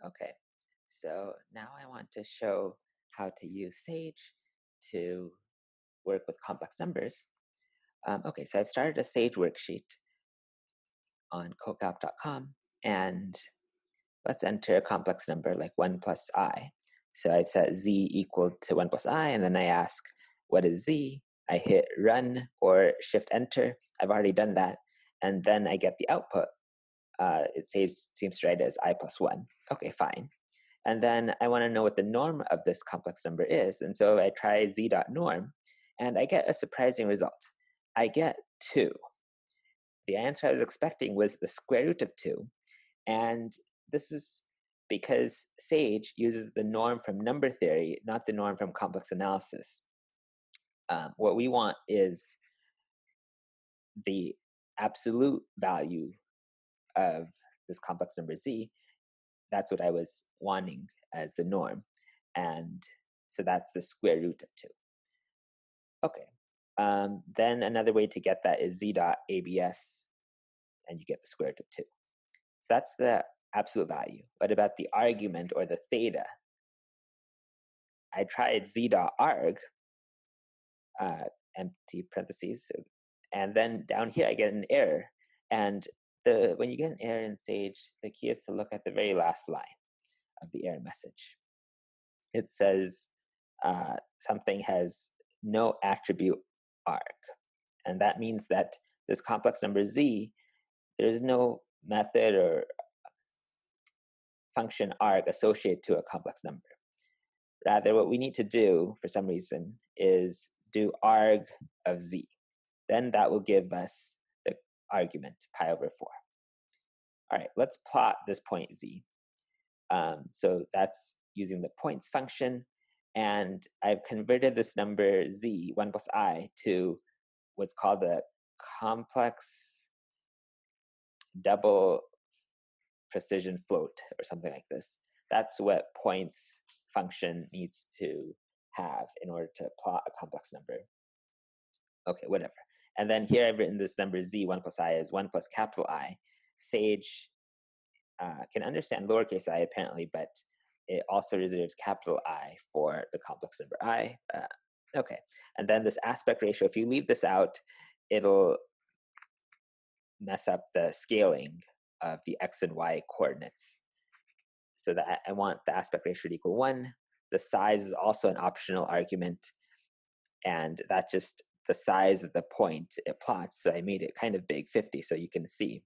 Okay, so now I want to show how to use Sage to work with complex numbers. Okay, so I've started a Sage worksheet on cocalc.com, and let's enter a complex number like 1 plus I. So I've set z equal to 1 plus I, and then I ask, what is z? I hit run or shift enter. I've already done that. And then I get the output. It seems to write as I plus 1. Okay, fine. And then I want to know what the norm of this complex number is. And so I try z.norm, and I get a surprising result. I get 2. The answer I was expecting was the square root of 2. And this is because Sage uses the norm from number theory, not the norm from complex analysis. What we want is the absolute value of this complex number z. That's what I was wanting as the norm. And so that's the square root of 2. Okay. Then another way to get that is z dot abs, and you get the square root of 2. So that's the absolute value. What about the argument or the theta? I tried z dot arg, empty parentheses, and then down here I get an error. And when you get an error in Sage, the key is to look at the very last line of the error message. It says something has no attribute arg, and that means that this complex number z, there's no method or function arg associated to a complex number. Rather, what we need to do, for some reason, is do arg of z. Then that will give us the argument, pi over 4. All right, let's plot this point z. So that's using the points function, and I've converted this number z, 1 plus I, to what's called a complex double precision float, or something like this. That's what points function needs to have in order to plot a complex number. Okay, whatever. And then here I've written this number z, 1 plus I, as 1 plus capital I. Sage can understand lowercase I apparently, but it also reserves capital I for the complex number I. Okay, and then this aspect ratio, if you leave this out, it'll mess up the scaling of the x and y coordinates. So that I want the aspect ratio to equal 1. The size is also an optional argument, and that's just the size of the point it plots. So I made it kind of big, 50, so you can see.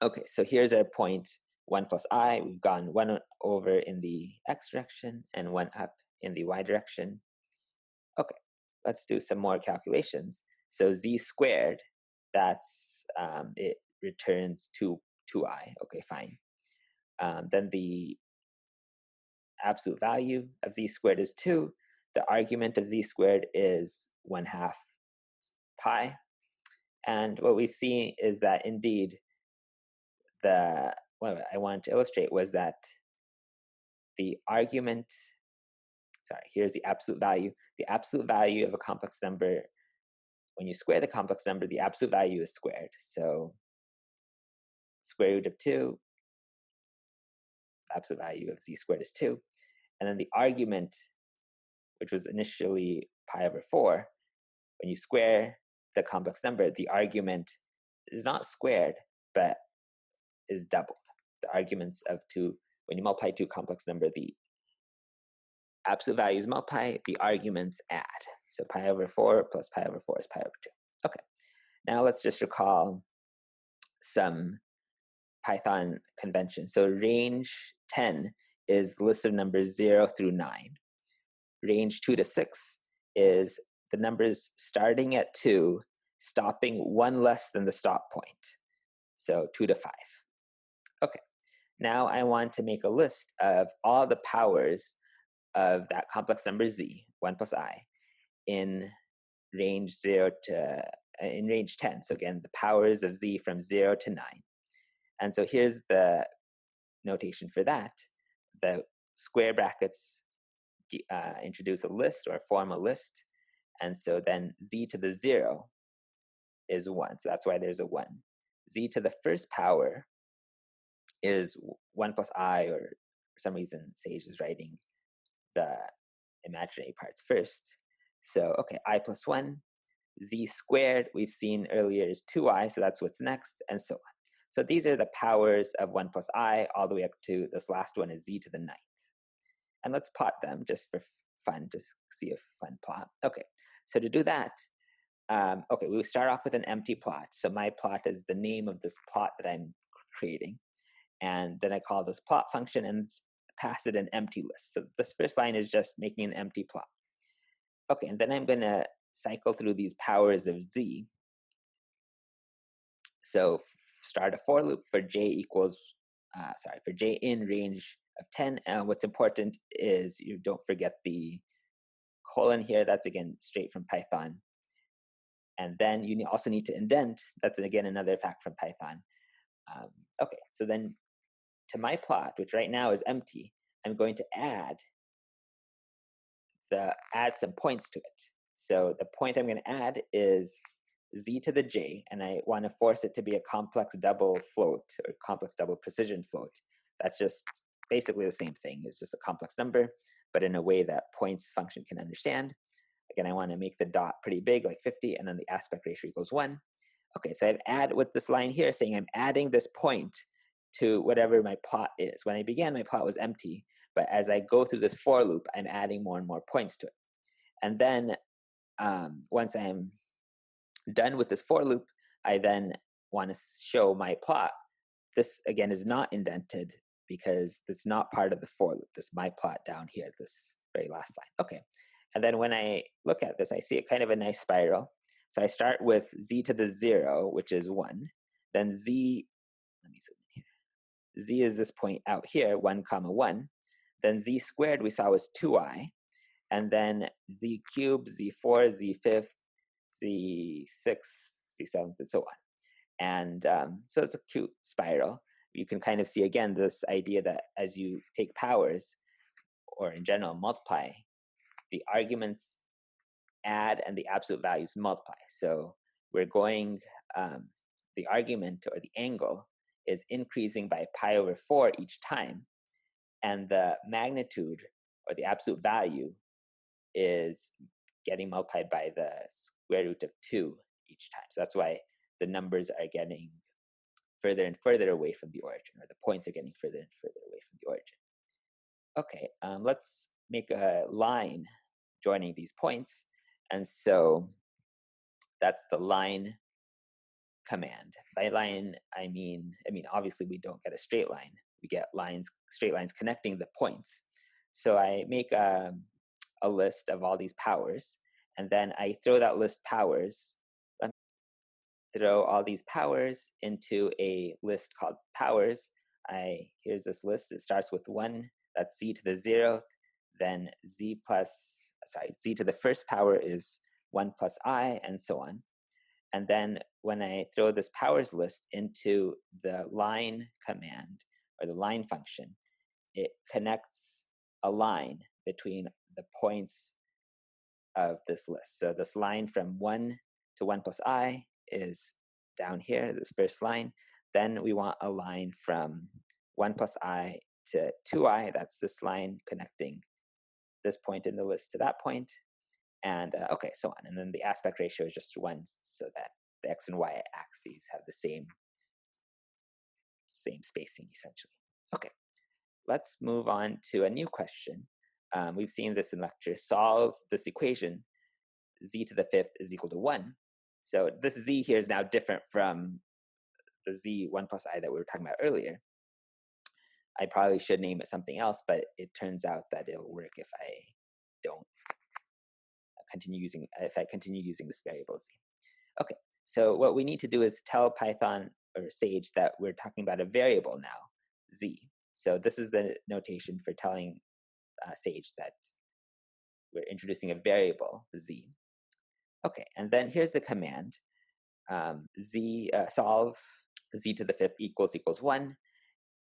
Okay, so here's our point, 1 plus I. We've gone 1 over in the x direction and 1 up in the y direction. Okay, let's do some more calculations. So z squared, that's, it returns 2i. Okay, fine. Then the absolute value of z squared is 2. The argument of z squared is 1/2 pi. And what we've seen is that indeed what I wanted to illustrate was that the argument, here's the absolute value. The absolute value of a complex number, when you square the complex number, the absolute value is squared. So square root of 2, absolute value of z squared is 2. And then the argument, which was initially pi over 4, when you square the complex number, the argument is not squared, but is doubled. The arguments of 2, when you multiply 2 complex number, the absolute values multiply, the arguments add. So pi over 4 plus pi over 4 is pi over 2. Okay, now let's just recall some Python convention. So range 10 is the list of numbers 0 through 9. Range 2 to 6 is the numbers starting at 2, stopping 1 less than the stop point. So 2 to 5. Okay, now I want to make a list of all the powers of that complex number z, 1 plus I, in range 10. So again, the powers of z from 0 to 9. And so here's the notation for that. The square brackets introduce a list or form a list. And so then z to the 0 is 1. So that's why there's a 1. Z to the first power is 1 plus I, or for some reason Sage is writing the imaginary parts first. So, okay, I plus 1, z squared, we've seen earlier, is 2i, so that's what's next, and so on. So these are the powers of 1 plus I, all the way up to this last one is z to the 9th. And let's plot them just for fun, just see a fun plot. Okay, so to do that, okay, we will start off with an empty plot. So my plot is the name of this plot that I'm creating. And then I call this plot function and pass it an empty list. So this first line is just making an empty plot. Okay, and then I'm going to cycle through these powers of z. So start a for loop for j equals, for j in range of 10. And what's important is you don't forget the colon here. That's again straight from Python. And then you also need to indent. That's again another fact from Python. Okay, so then to my plot, which right now is empty, I'm going to add some points to it. So the point I'm going to add is z to the j, and I want to force it to be a complex double float, or complex double precision float. That's just basically the same thing. It's just a complex number, but in a way that points function can understand. Again, I want to make the dot pretty big, like 50, and then the aspect ratio equals 1. Okay, so I've added with this line here saying I'm adding this point to whatever my plot is. When I began, my plot was empty, but as I go through this for loop, I'm adding more and more points to it. And then once I'm done with this for loop, I then want to show my plot. This, again, is not indented because it's not part of the for loop. This my plot down here, this very last line. Okay, and then when I look at this, I see kind of a nice spiral. So I start with z to the 0, which is 1. Then z, let me zoom in here. Z is this point out here, 1 comma 1. Then z squared we saw was 2i. And then z cubed, z4, z5, z6, z7, and so on. And so it's a cute spiral. You can kind of see, again, this idea that as you take powers, or in general multiply, the arguments add and the absolute values multiply. So we're going, the argument or the angle is increasing by pi over 4 each time. And the magnitude or the absolute value is getting multiplied by the square root of 2 each time. So that's why the numbers are getting further and further away from the origin, or the points are getting further and further away from the origin. Okay, let's make a line joining these points. And so that's the line command. By line, I mean, obviously we don't get a straight line. We get straight lines connecting the points. So I make a list of all these powers, and then I throw that list powers. Let me throw all these powers into a list called powers. Here's this list. It starts with 1. That's z to the 0th. Then z to the first power is 1 plus I, and so on. And then when I throw this powers list into the line command, or the line function, it connects a line between the points of this list. So this line from 1 to 1 plus I is down here, this first line. Then we want a line from 1 plus I to 2i. That's this line connecting this point in the list to that point. And okay, so on. And then the aspect ratio is just 1, so that the x and y axes have the same spacing, essentially. Okay, let's move on to a new question. We've seen this in lecture. Solve this equation, z to the 5th is equal to 1. So this z here is now different from the z 1 plus I that we were talking about earlier. I probably should name it something else, but it turns out that it'll work if I continue using this variable z. Okay, so what we need to do is tell Python or Sage that we're talking about a variable now, z. So this is the notation for telling Sage that we're introducing a variable, z. Okay, and then here's the command, solve z to the 5th equals 1.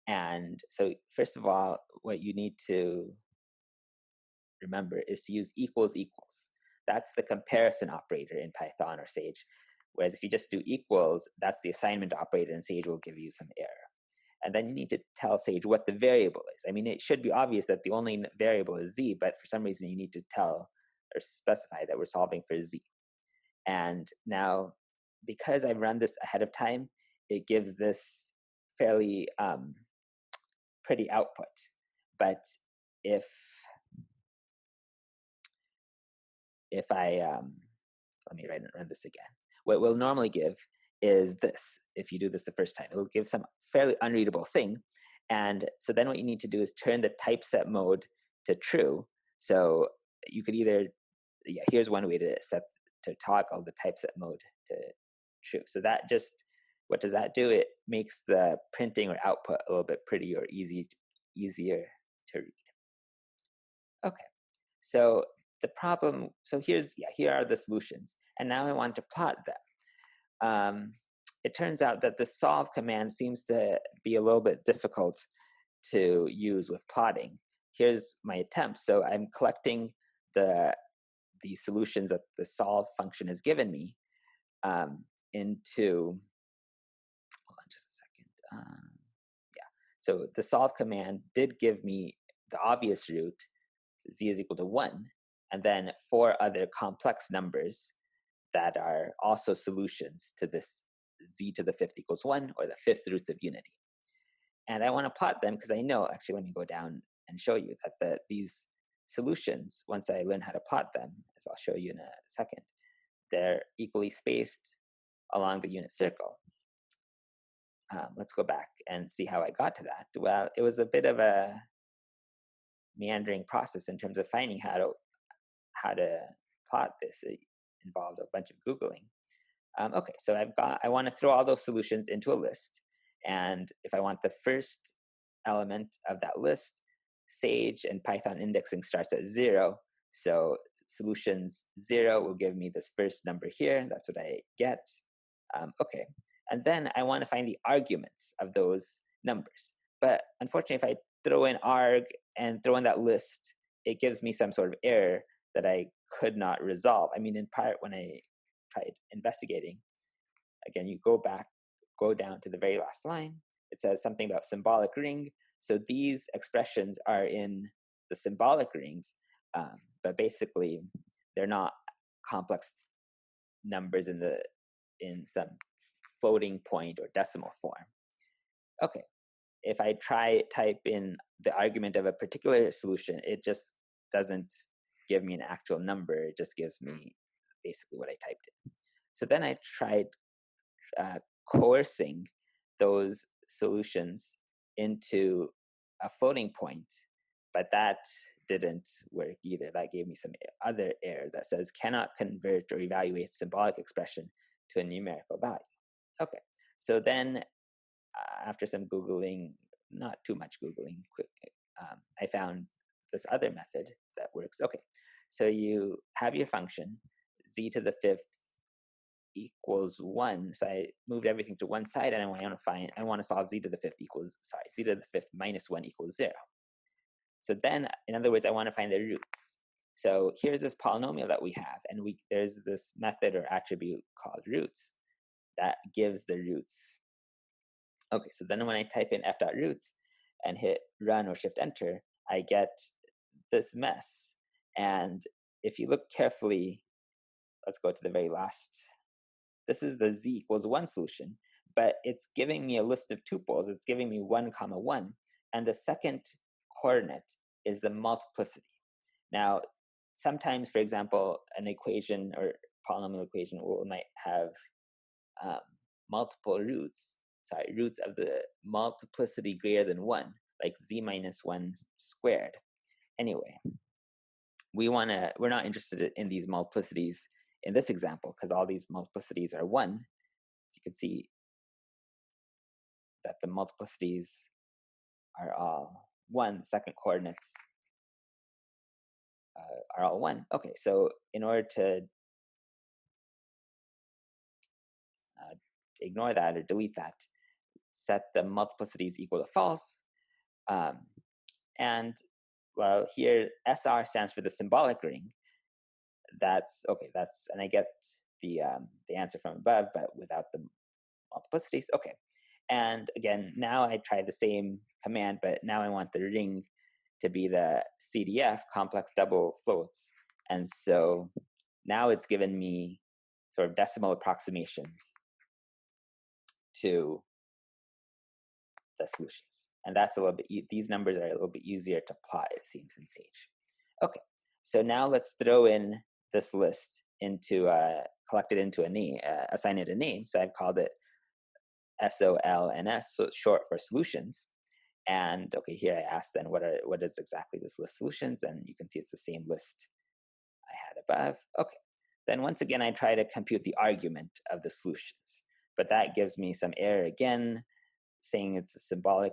And so first of all, what you need to remember is to use equals equals. That's the comparison operator in Python or Sage. Whereas if you just do equals, that's the assignment operator, and Sage will give you some error. And then you need to tell Sage what the variable is. I mean, it should be obvious that the only variable is z, but for some reason you need to tell or specify that we're solving for z. And now, because I've run this ahead of time, it gives this fairly pretty output. But if I, let me run this again. What we'll normally give is this. If you do this the first time, it'll give some fairly unreadable thing. And so then what you need to do is turn the typeset mode to true. So you could either, here's one way to toggle the typeset mode to true. So that just, what does that do? It makes the printing or output a little bit prettier or easier to read. Okay, so the problem, so here are the solutions. And now I want to plot them. It turns out that the solve command seems to be a little bit difficult to use with plotting. Here's my attempt. So I'm collecting the solutions that the solve function has given me into, hold on just a second. So the solve command did give me the obvious root, z is equal to 1, and then 4 other complex numbers that are also solutions to this z to the 5th equals 1, or the 5th roots of unity. And I want to plot them because I know, actually, let me go down and show you that these solutions, once I learn how to plot them, as I'll show you in a second, they're equally spaced along the unit circle. Let's go back and see how I got to that. Well, it was a bit of a meandering process in terms of finding how to plot this. It involved a bunch of Googling. Okay, so I want to throw all those solutions into a list. And if I want the first element of that list, Sage and Python indexing starts at 0. So solutions 0 will give me this first number here. That's what I get. Okay, and then I want to find the arguments of those numbers. But unfortunately, if I throw in arg and throw in that list, it gives me some sort of error that I could not resolve. I mean, in part, when I tried investigating, again, you go down to the very last line. It says something about symbolic ring. So these expressions are in the symbolic rings, but basically they're not complex numbers in some floating point or decimal form. Okay, if I type in the argument of a particular solution, it just doesn't give me an actual number. It just gives me basically what I typed in. So then I tried coercing those solutions into a floating point, but that didn't work either. That gave me some other error that says cannot convert or evaluate symbolic expression to a numerical value. Okay, so then after some Googling, not too much Googling, I found this other method that works. Okay, so you have your function, z to the 5th equals 1. So I moved everything to one side, and I want to solve z to the 5th z to the 5th minus 1 equals 0. So then, in other words, I want to find the roots. So here's this polynomial that we have, and there's this method or attribute called roots that gives the roots. Okay, so then when I type in f.roots and hit run or shift enter, I get this mess. And if you look carefully, let's go to the very last. This is the z equals 1 solution, but it's giving me a list of tuples. It's giving me 1, 1, and the second coordinate is the multiplicity. Now, sometimes, for example, an equation or polynomial equation might have multiple roots of the multiplicity greater than 1, like z minus 1 squared. Anyway, we're not interested in these multiplicities in this example because all these multiplicities are 1. So you can see that the multiplicities are all 1. The second coordinates are all 1. Okay, so in order to ignore that or delete that, set the multiplicities equal to false. And well, here SR stands for the symbolic ring. And I get the answer from above, but without the multiplicities. Okay, And again, now I try the same command, but now I want the ring to be the CDF, complex double floats. And so now it's given me sort of decimal approximations to the solutions. And that's a little bit, these numbers are a little bit easier to plot, it seems, in Sage. Okay, so now let's throw in this list into, collect it into a name, assign it a name. So I've called it SOLNS, so it's short for solutions. And okay, here I asked then what is exactly this list solutions, and you can see it's the same list I had above. Okay, then once again I try to compute the argument of the solutions, but that gives me some error again, saying it's a symbolic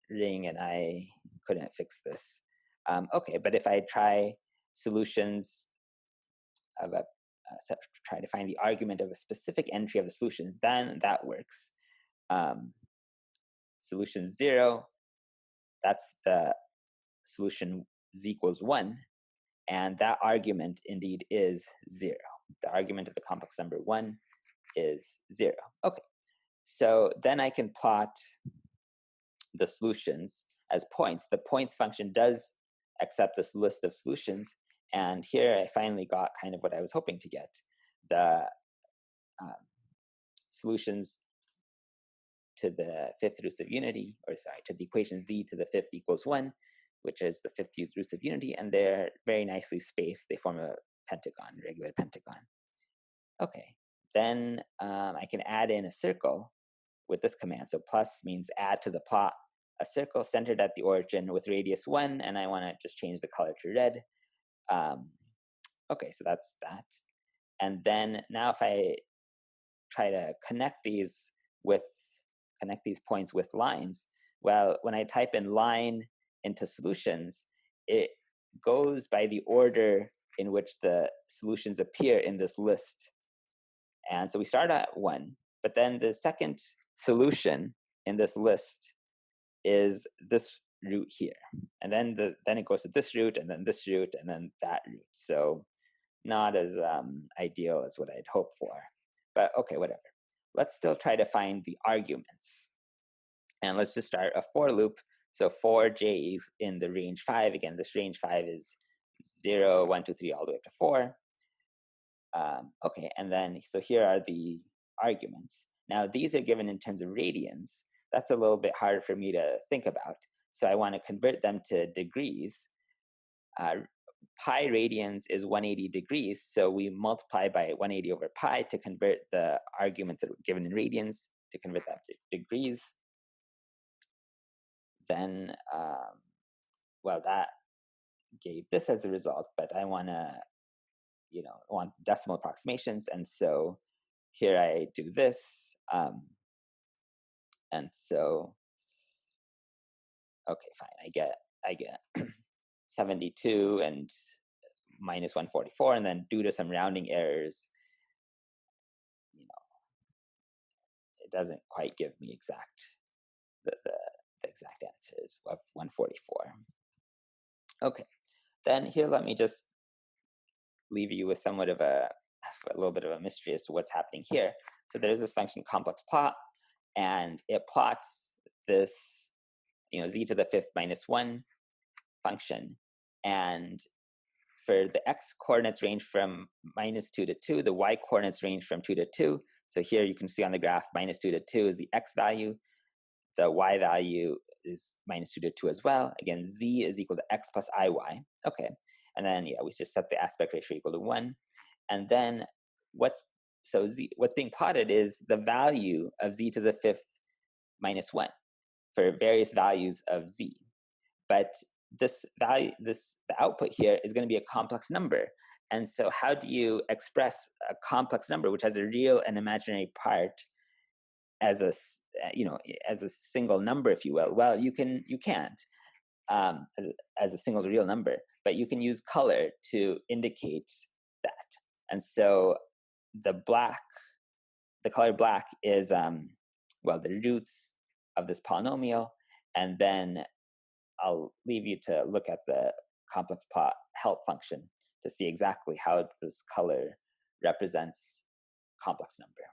ring, and I couldn't fix this. Okay, but if I try solutions of a try to find the argument of a specific entry of the solutions, then that works. Solution 0, that's the solution z equals 1, and that argument indeed is 0. The argument of the complex number 1 is 0. Okay, so then I can plot the solutions as points. The points function does accept this list of solutions, and here I finally got kind of what I was hoping to get. The solutions to the fifth roots of unity, or sorry, to the equation z to the fifth equals 1, which is the fifth roots of unity, and they're very nicely spaced. They form a pentagon, a regular pentagon. Okay, then I can add in a circle with this command. So plus means add to the plot a circle centered at the origin with radius 1, and I want to just change the color to red. Okay, so that's that. And then now if I try to connect these points with lines, well, when I type in line into solutions, it goes by the order in which the solutions appear in this list. And so we start at 1, but then the second solution in this list is this root here. And then it goes to this root, and then this root, and then that root. So not as ideal as what I'd hoped for. But okay, whatever. Let's still try to find the arguments. And let's just start a for loop. So for j is in the range 5. Again, this range 5 is 0, 1, 2, 3, all the way up to 4. Okay, and then, so here are the arguments. Now, these are given in terms of radians. That's a little bit hard for me to think about. So I want to convert them to degrees. Pi radians is 180 degrees, so we multiply by 180 over pi to convert the arguments that were given in radians, to convert that to degrees. Then, well, that gave this as a result, but I want to, I want decimal approximations, and so here I do this, and so, okay, fine, I get 72 and minus 144, and then due to some rounding errors, it doesn't quite give me the exact answers of 144. Okay, then here let me just leave you with somewhat of a little bit of a mystery as to what's happening here. So there's this function complex plot, and it plots this, z to the fifth minus 1 function, and for the x coordinates range from minus 2 to 2, the y coordinates range from 2 to 2. So here you can see on the graph minus 2 to 2 is the x value. The y value is minus 2 to 2 as well. Again, z is equal to x plus iy. Okay, and then we just set the aspect ratio equal to 1. And then what's being plotted is the value of z to the fifth minus 1 for various values of z. But this value, the output here is going to be a complex number. And so how do you express a complex number which has a real and imaginary part as a single number, if you will? Well, you can't as a single real number, but you can use color to indicate that. And so the color black is the roots of this polynomial, and then I'll leave you to look at the complex plot help function to see exactly how this color represents complex number.